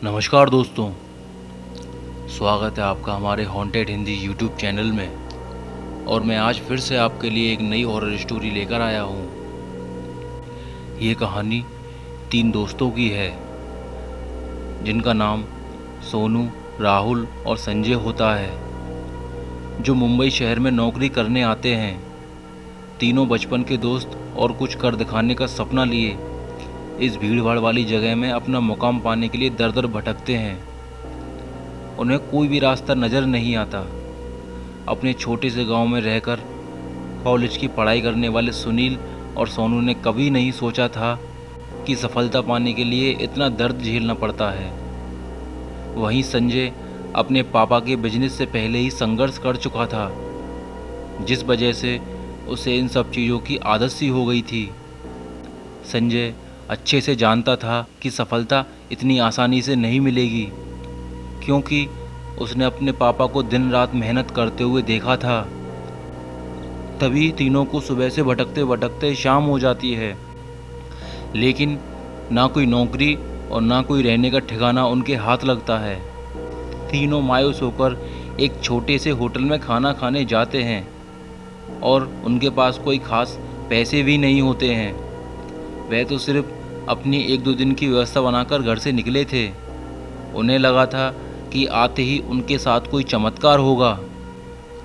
नमस्कार दोस्तों, स्वागत है आपका हमारे हॉन्टेड हिंदी यूट्यूब चैनल में। और मैं आज फिर से आपके लिए एक नई हॉरर स्टोरी लेकर आया हूँ। ये कहानी 3 दोस्तों की है जिनका नाम सोनू, राहुल और संजय होता है, जो मुंबई शहर में नौकरी करने आते हैं। तीनों बचपन के दोस्त और कुछ कर दिखाने का सपना लिए इस भीड़ भाड़ वाली जगह में अपना मुकाम पाने के लिए दर दर भटकते हैं। उन्हें कोई भी रास्ता नज़र नहीं आता। अपने छोटे से गांव में रहकर कॉलेज की पढ़ाई करने वाले सुनील और सोनू ने कभी नहीं सोचा था कि सफलता पाने के लिए इतना दर्द झेलना पड़ता है। वहीं संजय अपने पापा के बिजनेस से पहले ही संघर्ष कर चुका था, जिस वजह से उसे इन सब चीज़ों की आदत सी हो गई थी। संजय अच्छे से जानता था कि सफलता इतनी आसानी से नहीं मिलेगी, क्योंकि उसने अपने पापा को दिन रात मेहनत करते हुए देखा था। तभी तीनों को सुबह से भटकते भटकते शाम हो जाती है, लेकिन ना कोई नौकरी और ना कोई रहने का ठिकाना उनके हाथ लगता है। तीनों मायूस होकर एक छोटे से होटल में खाना खाने जाते हैं और उनके पास कोई खास पैसे भी नहीं होते हैं। वह तो सिर्फ अपनी 1-2 दिन की व्यवस्था बनाकर घर से निकले थे। उन्हें लगा था कि आते ही उनके साथ कोई चमत्कार होगा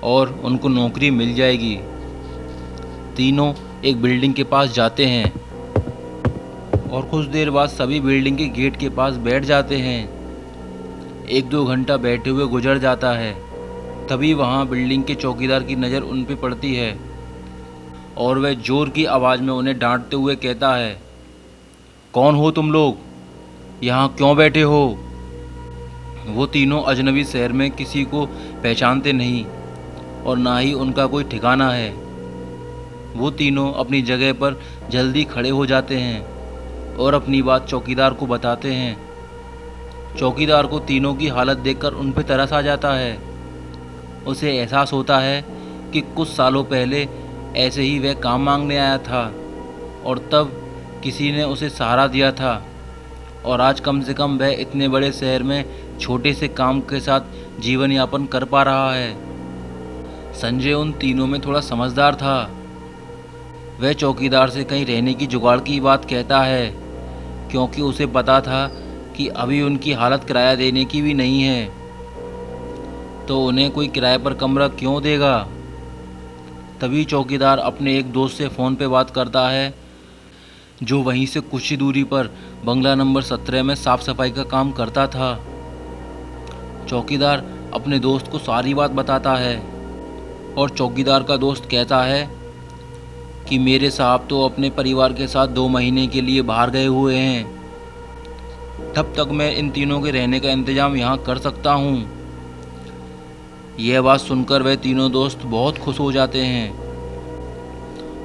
और उनको नौकरी मिल जाएगी। तीनों एक बिल्डिंग के पास जाते हैं और कुछ देर बाद सभी बिल्डिंग के गेट के पास बैठ जाते हैं। 1-2 घंटा बैठे हुए गुजर जाता है। तभी वहाँ बिल्डिंग के चौकीदार की नज़र उन पर पड़ती है और वह जोर की आवाज़ में उन्हें डांटते हुए कहता है, कौन हो तुम लोग? यहाँ क्यों बैठे हो? वो तीनों अजनबी शहर में किसी को पहचानते नहीं और ना ही उनका कोई ठिकाना है। वो तीनों अपनी जगह पर जल्दी खड़े हो जाते हैं और अपनी बात चौकीदार को बताते हैं। चौकीदार को तीनों की हालत देखकर उन पर तरस आ जाता है। उसे एहसास होता है कि कुछ सालों पहले ऐसे ही वह काम मांगने आया था और तब किसी ने उसे सहारा दिया था, और आज कम से कम वह इतने बड़े शहर में छोटे से काम के साथ जीवन यापन कर पा रहा है। संजय उन तीनों में थोड़ा समझदार था। वह चौकीदार से कहीं रहने की जुगाड़ की बात कहता है, क्योंकि उसे पता था कि अभी उनकी हालत किराया देने की भी नहीं है, तो उन्हें कोई किराए पर कमरा क्यों देगा। तभी चौकीदार अपने एक दोस्त से फ़ोन पे बात करता है, जो वहीं से कुछ ही दूरी पर बंगला नंबर 17 में साफ़ सफाई का काम करता था। चौकीदार अपने दोस्त को सारी बात बताता है और चौकीदार का दोस्त कहता है कि मेरे साहब तो अपने परिवार के साथ 2 महीने के लिए बाहर गए हुए हैं, तब तक मैं इन तीनों के रहने का इंतज़ाम यहाँ कर सकता हूँ। यह बात सुनकर वह तीनों दोस्त बहुत खुश हो जाते हैं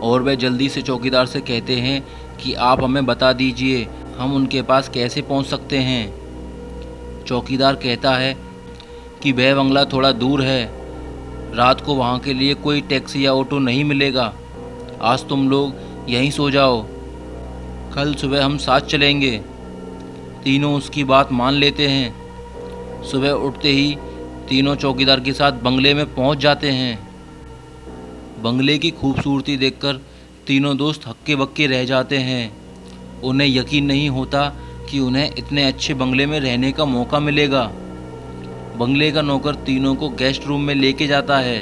और वह जल्दी से चौकीदार से कहते हैं कि आप हमें बता दीजिए हम उनके पास कैसे पहुंच सकते हैं। चौकीदार कहता है कि वह बंगला थोड़ा दूर है, रात को वहां के लिए कोई टैक्सी या ऑटो नहीं मिलेगा। आज तुम लोग यहीं सो जाओ, कल सुबह हम साथ चलेंगे। तीनों उसकी बात मान लेते हैं। सुबह उठते ही तीनों चौकीदार के साथ बंगले में पहुंच जाते हैं। बंगले की खूबसूरती देखकर तीनों दोस्त हक्के बक्के रह जाते हैं। उन्हें यकीन नहीं होता कि उन्हें इतने अच्छे बंगले में रहने का मौका मिलेगा। बंगले का नौकर तीनों को गेस्ट रूम में लेके जाता है।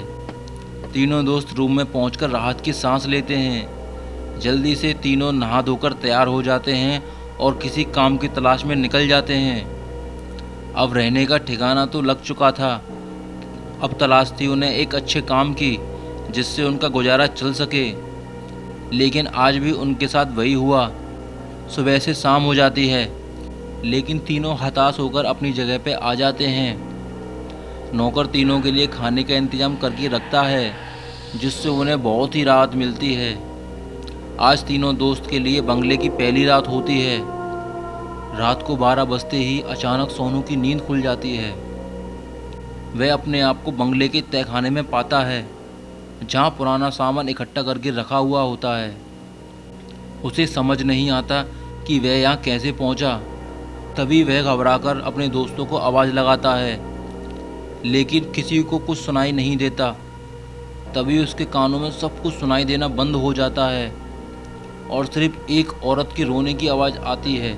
तीनों दोस्त रूम में पहुंचकर राहत की सांस लेते हैं। जल्दी से तीनों नहा धोकर तैयार हो जाते हैं और किसी काम की तलाश में निकल जाते हैं। अब रहने का ठिकाना तो लग चुका था, अब तलाश थी उन्हें एक अच्छे काम की जिससे उनका गुजारा चल सके। लेकिन आज भी उनके साथ वही हुआ। सुबह से शाम हो जाती है, लेकिन तीनों हताश होकर अपनी जगह पे आ जाते हैं। नौकर तीनों के लिए खाने का इंतजाम करके रखता है, जिससे उन्हें बहुत ही राहत मिलती है। आज तीनों दोस्त के लिए बंगले की पहली रात होती है। रात को 12 बजते ही अचानक सोनू की नींद खुल जाती है। वह अपने आप को बंगले के तहखाने में पाता है, जहाँ पुराना सामान इकट्ठा करके रखा हुआ होता है। उसे समझ नहीं आता कि वह यहाँ कैसे पहुँचा। तभी वह घबराकर अपने दोस्तों को आवाज़ लगाता है, लेकिन किसी को कुछ सुनाई नहीं देता। तभी उसके कानों में सब कुछ सुनाई देना बंद हो जाता है और सिर्फ एक औरत की रोने की आवाज़ आती है।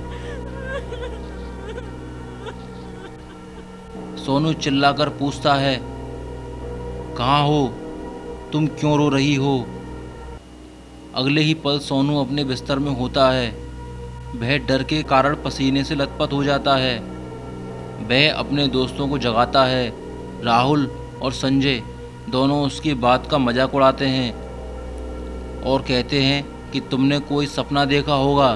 सोनू चिल्लाकर पूछता है, कहाँ हो तुम, क्यों रो रही हो? अगले ही पल सोनू अपने बिस्तर में होता है। वह डर के कारण पसीने से लथपथ हो जाता है। वह अपने दोस्तों को जगाता है। राहुल और संजय दोनों उसकी बात का मजाक उड़ाते हैं और कहते हैं कि तुमने कोई सपना देखा होगा,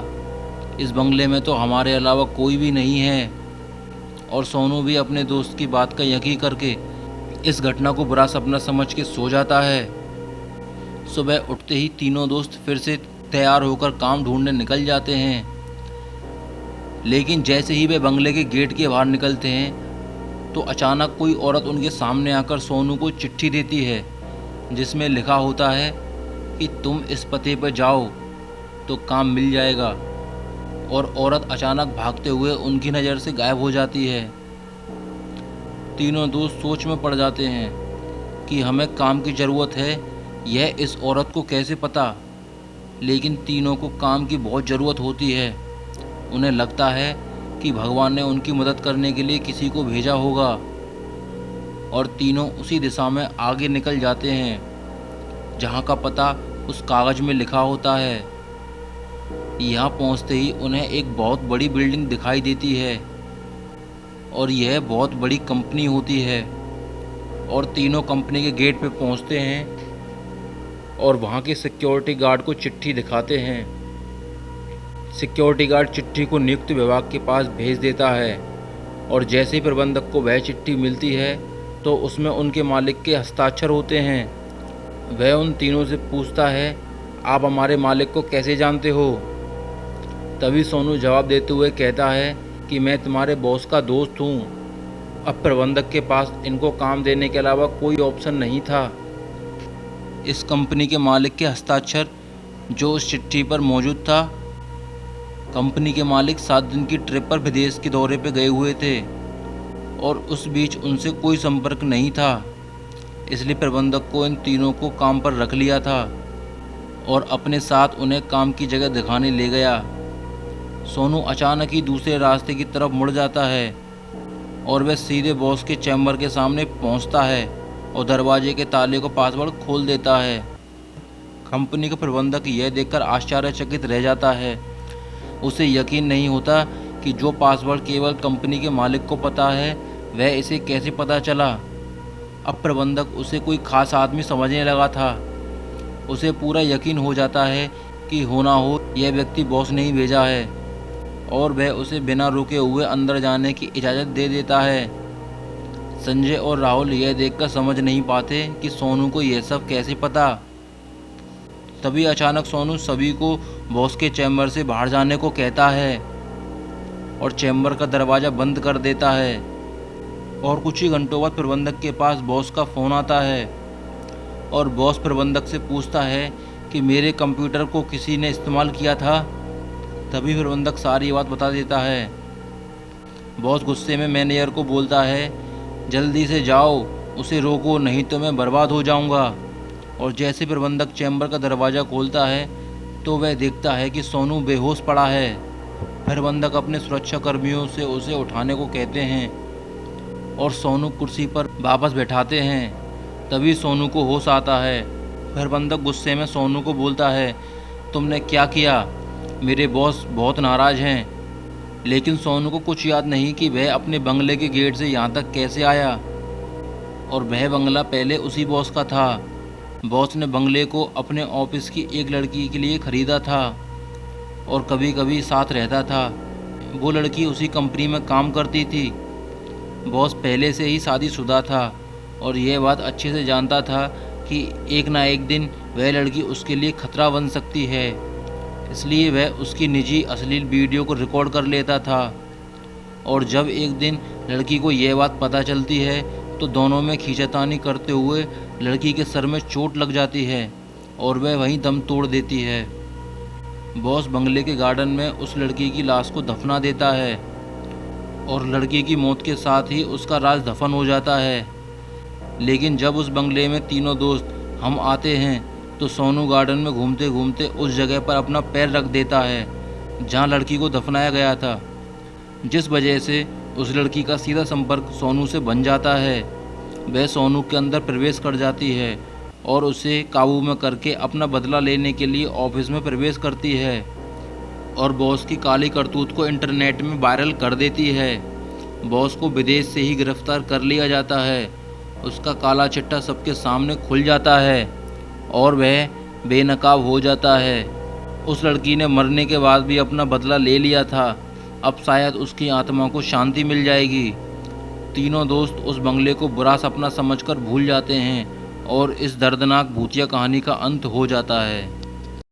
इस बंगले में तो हमारे अलावा कोई भी नहीं है। और सोनू भी अपने दोस्त की बात का यकीन करके इस घटना को बुरा सपना समझ के सो जाता है। सुबह उठते ही तीनों दोस्त फिर से तैयार होकर काम ढूंढने निकल जाते हैं। लेकिन जैसे ही वे बंगले के गेट के बाहर निकलते हैं तो अचानक कोई औरत उनके सामने आकर सोनू को चिट्ठी देती है, जिसमें लिखा होता है कि तुम इस पते पर जाओ तो काम मिल जाएगा। और औरत अचानक भागते हुए उनकी नज़र से गायब हो जाती है। तीनों दोस्त सोच में पड़ जाते हैं कि हमें काम की ज़रूरत है, यह इस औरत को कैसे पता। लेकिन तीनों को काम की बहुत ज़रूरत होती है। उन्हें लगता है कि भगवान ने उनकी मदद करने के लिए किसी को भेजा होगा और तीनों उसी दिशा में आगे निकल जाते हैं जहाँ का पता उस कागज़ में लिखा होता है। यहाँ पहुँचते ही उन्हें एक बहुत बड़ी बिल्डिंग दिखाई देती है और यह बहुत बड़ी कंपनी होती है। और तीनों कंपनी के गेट पे पहुँचते हैं और वहाँ के सिक्योरिटी गार्ड को चिट्ठी दिखाते हैं। सिक्योरिटी गार्ड चिट्ठी को नियुक्त विभाग के पास भेज देता है और जैसे ही प्रबंधक को वह चिट्ठी मिलती है तो उसमें उनके मालिक के हस्ताक्षर होते हैं। वह उन तीनों से पूछता है, आप हमारे मालिक को कैसे जानते हो? तभी सोनू जवाब देते हुए कहता है कि मैं तुम्हारे बॉस का दोस्त हूँ। अब प्रबंधक के पास इनको काम देने के अलावा कोई ऑप्शन नहीं था। इस कंपनी के मालिक के हस्ताक्षर जो उस चिट्ठी पर मौजूद था, कंपनी के मालिक 7 दिन की ट्रिप पर विदेश के दौरे पर गए हुए थे और उस बीच उनसे कोई संपर्क नहीं था। इसलिए प्रबंधक को इन तीनों को काम पर रख लिया था और अपने साथ उन्हें काम की जगह दिखाने ले गया। सोनू अचानक ही दूसरे रास्ते की तरफ मुड़ जाता है और वह सीधे बॉस के चैम्बर के सामने पहुंचता है और दरवाजे के ताले को पासवर्ड खोल देता है। कंपनी का प्रबंधक यह देखकर आश्चर्यचकित रह जाता है। उसे यकीन नहीं होता कि जो पासवर्ड केवल कंपनी के मालिक को पता है, वह इसे कैसे पता चला। अब प्रबंधक उसे कोई खास आदमी समझने लगा था। उसे पूरा यकीन हो जाता है कि होना हो यह व्यक्ति बॉस ने ही भेजा है और वह उसे बिना रुके हुए अंदर जाने की इजाज़त दे देता है। संजय और राहुल यह देखकर समझ नहीं पाते कि सोनू को यह सब कैसे पता। तभी अचानक सोनू सभी को बॉस के चैम्बर से बाहर जाने को कहता है और चैम्बर का दरवाज़ा बंद कर देता है। और कुछ ही घंटों बाद प्रबंधक के पास बॉस का फ़ोन आता है और बॉस प्रबंधक से पूछता है कि मेरे कंप्यूटर को किसी ने इस्तेमाल किया था। तभी प्रबंधक सारी बात बता देता है। बॉस गुस्से में मैनेजर को बोलता है, जल्दी से जाओ, उसे रोको, नहीं तो मैं बर्बाद हो जाऊंगा। और जैसे प्रबंधक चैम्बर का दरवाज़ा खोलता है तो वह देखता है कि सोनू बेहोश पड़ा है। प्रबंधक अपने सुरक्षा कर्मियों से उसे उठाने को कहते हैं और सोनू कुर्सी पर वापस बैठाते हैं। तभी सोनू को होश आता है। प्रबंधक गुस्से में सोनू को बोलता है, तुमने क्या किया? मेरे बॉस बहुत नाराज़ हैं। लेकिन सोनू को कुछ याद नहीं कि वह अपने बंगले के गेट से यहाँ तक कैसे आया और वह बंगला पहले उसी बॉस का था। बॉस ने बंगले को अपने ऑफिस की एक लड़की के लिए ख़रीदा था और कभी कभी साथ रहता था। वो लड़की उसी कंपनी में काम करती थी। बॉस पहले से ही शादीशुदा था और यह बात अच्छे से जानता था कि एक ना एक दिन वह लड़की उसके लिए खतरा बन सकती है। इसलिए वह उसकी निजी अश्लील वीडियो को रिकॉर्ड कर लेता था। और जब एक दिन लड़की को यह बात पता चलती है तो दोनों में खींचातानी करते हुए लड़की के सर में चोट लग जाती है और वह वहीं दम तोड़ देती है। बॉस बंगले के गार्डन में उस लड़की की लाश को दफना देता है और लड़की की मौत के साथ ही उसका राज दफन हो जाता है। लेकिन जब उस बंगले में तीनों दोस्त हम आते हैं तो सोनू गार्डन में घूमते घूमते उस जगह पर अपना पैर रख देता है जहां लड़की को दफनाया गया था, जिस वजह से उस लड़की का सीधा संपर्क सोनू से बन जाता है। वह सोनू के अंदर प्रवेश कर जाती है और उसे काबू में करके अपना बदला लेने के लिए ऑफिस में प्रवेश करती है और बॉस की काली करतूत को इंटरनेट में वायरल कर देती है। बॉस को विदेश से ही गिरफ्तार कर लिया जाता है। उसका काला चिट्ठा सबके सामने खुल जाता है और वह बेनकाब हो जाता है। उस लड़की ने मरने के बाद भी अपना बदला ले लिया था, अब शायद उसकी आत्मा को शांति मिल जाएगी। तीनों दोस्त उस बंगले को बुरा सपना समझकर भूल जाते हैं और इस दर्दनाक भूतिया कहानी का अंत हो जाता है।